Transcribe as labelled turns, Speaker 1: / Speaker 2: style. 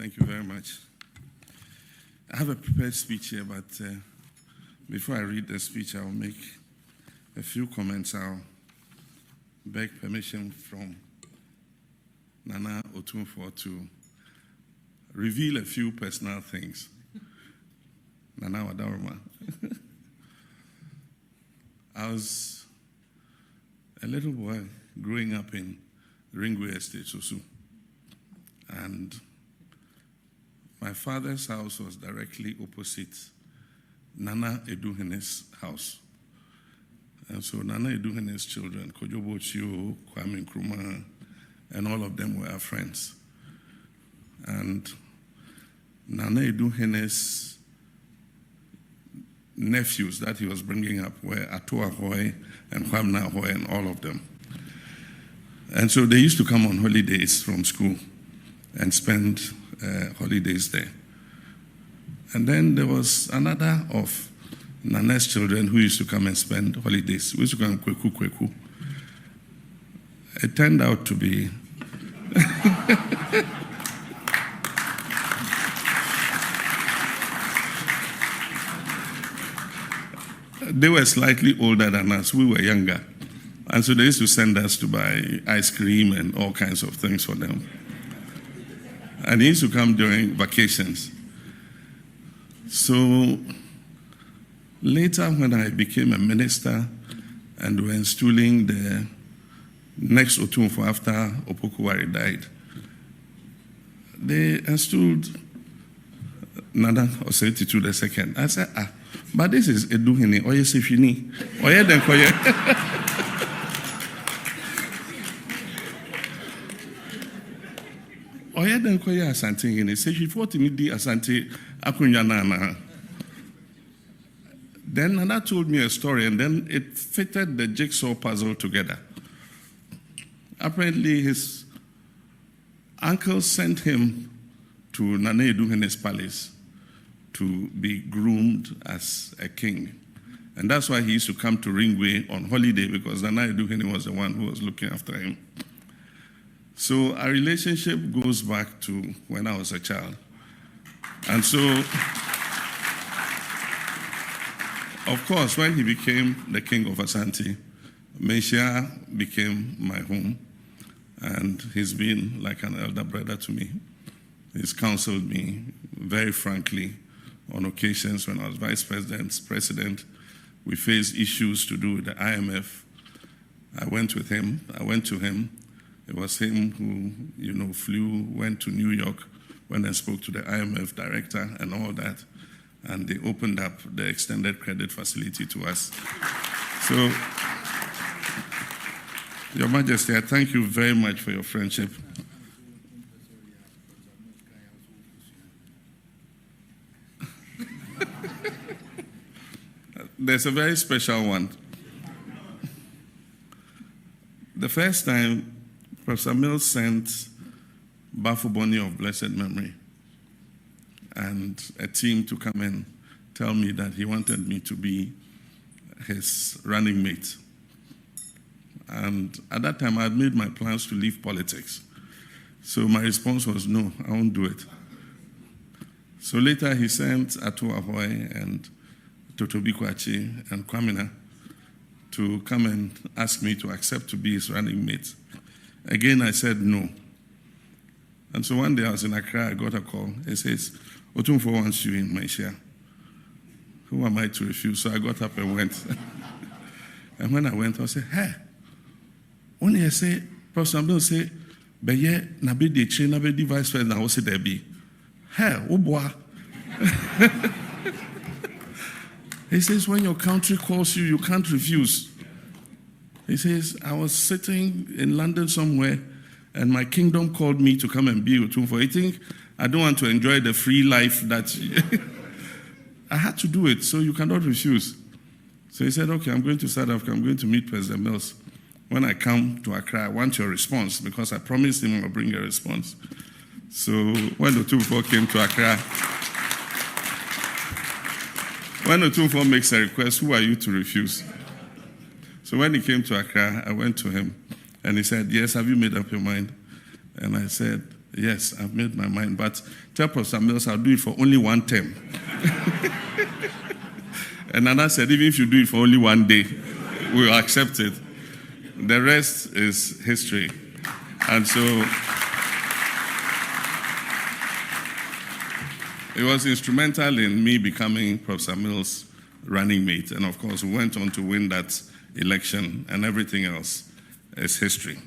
Speaker 1: Thank you very much. I have a prepared speech here, but before I read the speech, I'll make a few comments. I'll beg permission from Nana Otumfor to reveal a few personal things. Nana Wadaruma. I was a little boy growing up in Ringway Estate, Susu. And my father's house was directly opposite Nana Eduhene's house. And so Nana Eduhene's children, Kojobo Chio, Kwame Nkrumah, and all of them were our friends. And Nana Eduhene's nephews that he was bringing up were Atoa Hoy and Kwamna Hoy and all of them. And so they used to come on holidays from school and spend holidays there. And then there was another of Nana's children who used to come and spend holidays. We used to call him Kweku Kweku. It turned out to be they were slightly older than us. We were younger. And so they used to send us to buy ice cream and all kinds of things for them. And he used to come during vacations. So later, when I became a minister and we were installing the next Otumfor after Opokuwari died, they installed Nana Osei Tutu II. I said, but this is Eduhene, Oye Sefini, Oye Denkoye. Oye Denkoye Asante Hene, say she fought me di Asante Akunyana. Then Nana told me a story, and then it fitted the jigsaw puzzle together. Apparently, his uncle sent him to Nana Eduhene's palace to be groomed as a king. And that's why he used to come to Ringway on holiday, because Nana Eduhene was the one who was looking after him. So our relationship goes back to when I was a child. And so, of course, when he became the king of Asante, Meshia became my home. And he's been like an elder brother to me. He's counseled me very frankly on occasions when I was vice president. We faced issues to do with the IMF. I went to him. It was him who, went to New York, went and spoke to the IMF director and all that. And they opened up the extended credit facility to us. So, Your Majesty, I thank you very much for your friendship. There's a very special one. The first time, Professor Mills sent Bafu Boni of blessed memory and a team to come and tell me that he wanted me to be his running mate. And at that time, I had made my plans to leave politics. So my response was, no, I won't do it. So later, he sent Atoa Hoy and Tutu and Kwamina to come and ask me to accept to be his running mate. Again, I said no. And so one day I was in Accra, I got a call. He says, Otumfor wants you in my share. Who am I to refuse? So I got up and went. And when I went, I said, hey, only I say, Professor Bill say, Beye, nabe de che, nabe di vice president, I will say there be. Hey, oh boy. He says, when your country calls you, you can't refuse. He says, I was sitting in London somewhere, and my kingdom called me to come and be Otumfor. I think I don't want to enjoy the free life that I had to do it, so you cannot refuse. So he said, okay, I'm going to South Africa. I'm going to meet President Mills. When I come to Accra, I want your response, because I promised him I'll bring a response. So when Otumfor came to Accra, when Otumfor makes a request, who are you to refuse? So when he came to Accra, I went to him, and he said, yes, have you made up your mind? And I said, Yes, I've made my mind, but tell Professor Mills I'll do it for only one term. And Nana said, even if you do it for only one day, we'll accept it. The rest is history. And so it was instrumental in me becoming Professor Mills' running mate. And of course, we went on to win that election, and everything else is history.